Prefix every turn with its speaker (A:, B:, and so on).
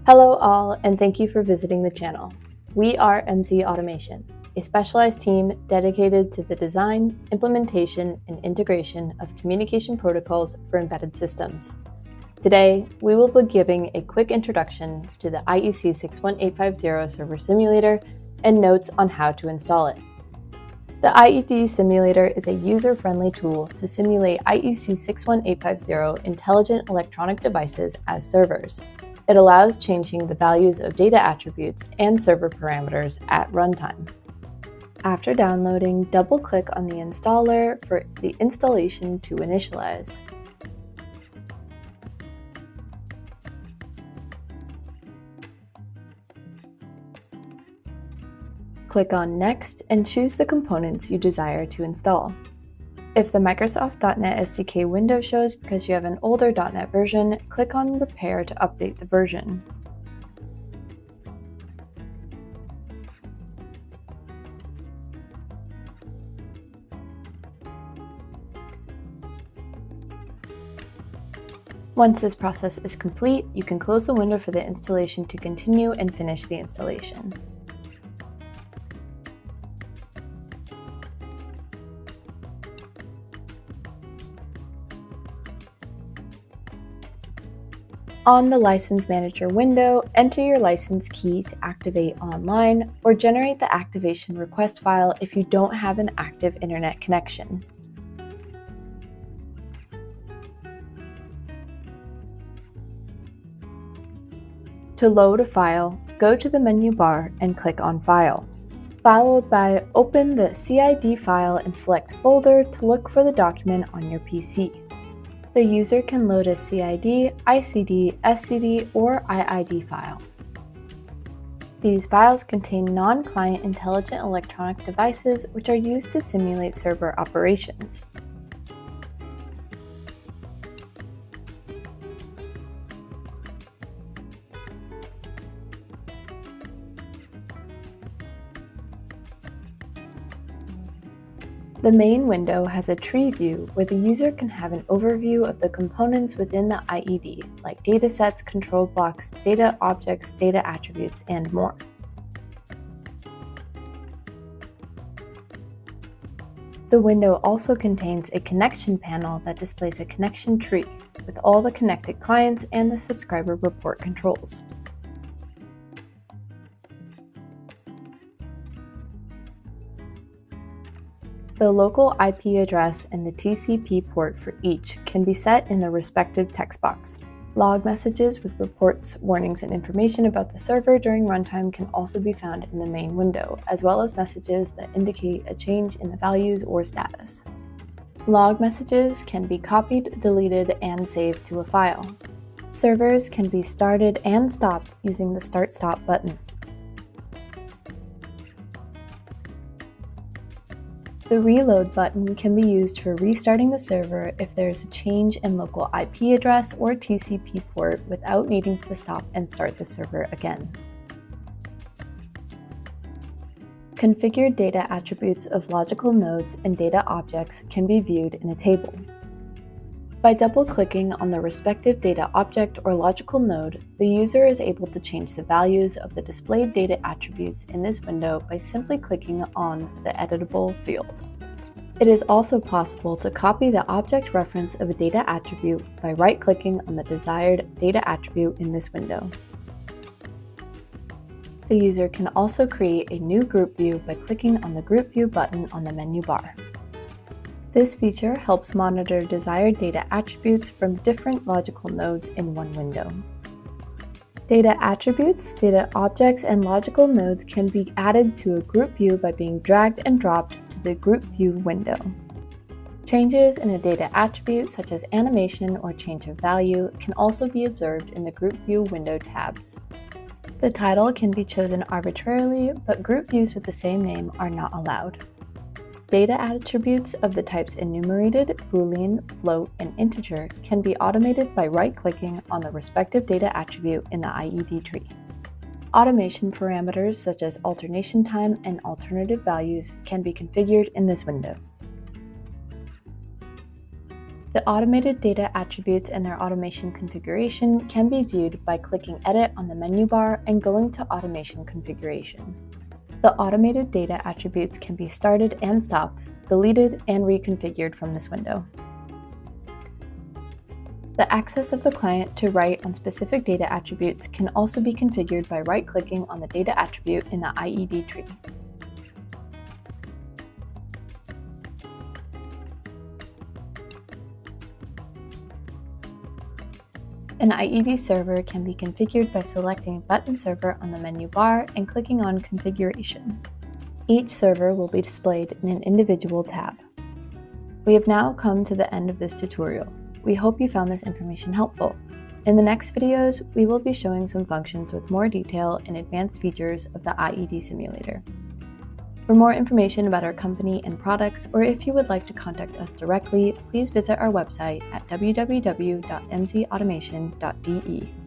A: Hello all, and thank you for visiting the channel. We are MC Automation, a specialized team dedicated to the design, implementation, and integration of communication protocols for embedded systems. Today, we will be giving a quick introduction to the IEC61850 Server Simulator and notes on how to install it. The IEC Simulator is a user-friendly tool to simulate IEC61850 intelligent electronic devices as servers. It allows changing the values of data attributes and server parameters at runtime. After downloading, double-click on the installer for the installation to initialize. Click on Next and choose the components you desire to install. If the Microsoft.NET SDK window shows because you have an older .NET version, click on Repair to update the version. Once this process is complete, you can close the window for the installation to continue and finish the installation. On the License Manager window, enter your license key to activate online or generate the activation request file if you don't have an active internet connection. To load a file, go to the menu bar and click on File, followed by Open the CID file and select Folder to look for the document on your PC. The user can load a CID, ICD, SCD, or IID file. These files contain non-client intelligent electronic devices which are used to simulate server operations. The main window has a tree view where the user can have an overview of the components within the IED, like datasets, control blocks, data objects, data attributes, and more. The window also contains a connection panel that displays a connection tree with all the connected clients and the subscriber report controls. The local IP address and the TCP port for each can be set in the respective text box. Log messages with reports, warnings, and information about the server during runtime can also be found in the main window, as well as messages that indicate a change in the values or status. Log messages can be copied, deleted, and saved to a file. Servers can be started and stopped using the Start-Stop button. The Reload button can be used for restarting the server if there is a change in local IP address or TCP port without needing to stop and start the server again. Configured data attributes of logical nodes and data objects can be viewed in a table. By double-clicking on the respective data object or logical node, the user is able to change the values of the displayed data attributes in this window by simply clicking on the editable field. It is also possible to copy the object reference of a data attribute by right-clicking on the desired data attribute in this window. The user can also create a new group view by clicking on the Group View button on the menu bar. This feature helps monitor desired data attributes from different logical nodes in one window. Data attributes, data objects, and logical nodes can be added to a group view by being dragged and dropped to the group view window. Changes in a data attribute, such as animation or change of value, can also be observed in the group view window tabs. The title can be chosen arbitrarily, but group views with the same name are not allowed. Data attributes of the types enumerated, Boolean, float, and integer can be automated by right-clicking on the respective data attribute in the IED tree. Automation parameters such as alternation time and alternative values can be configured in this window. The automated data attributes and their automation configuration can be viewed by clicking Edit on the menu bar and going to Automation Configuration. The automated data attributes can be started and stopped, deleted, and reconfigured from this window. The access of the client to write on specific data attributes can also be configured by right-clicking on the data attribute in the IED tree. An IED server can be configured by selecting Button Server on the menu bar and clicking on Configuration. Each server will be displayed in an individual tab. We have now come to the end of this tutorial. We hope you found this information helpful. In the next videos, we will be showing some functions with more detail and advanced features of the IED simulator. For more information about our company and products, or if you would like to contact us directly, please visit our website at www.mzautomation.de.